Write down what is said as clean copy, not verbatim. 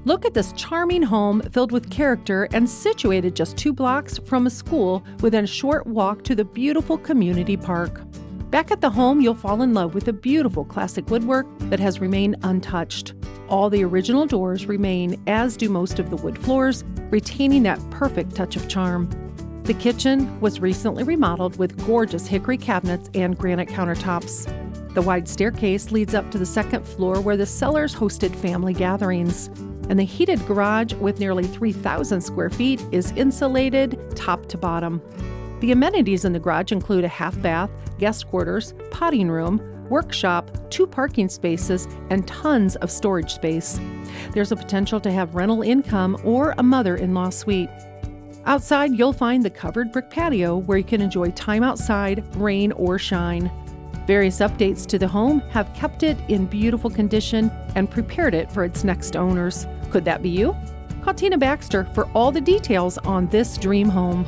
Look at this charming home filled with character and situated just 2 blocks from a school within a short walk to the beautiful community park. Back at the home, you'll fall in love with the beautiful classic woodwork that has remained untouched. All the original doors remain, as do most of the wood floors, retaining that perfect touch of charm. The kitchen was recently remodeled with gorgeous hickory cabinets and granite countertops. The wide staircase leads up to the 2nd floor where the cellars hosted family gatherings. And the heated garage with nearly 3,000 square feet is insulated top to bottom. The amenities in the garage include a half bath, guest quarters, potting room, workshop, 2 parking spaces, and tons of storage space. There's a potential to have rental income or a mother-in-law suite. Outside, you'll find the covered brick patio where you can enjoy time outside, rain or shine. Various updates to the home have kept it in beautiful condition and prepared it for its next owners. Could that be you? Call Tina Baxter for all the details on this dream home.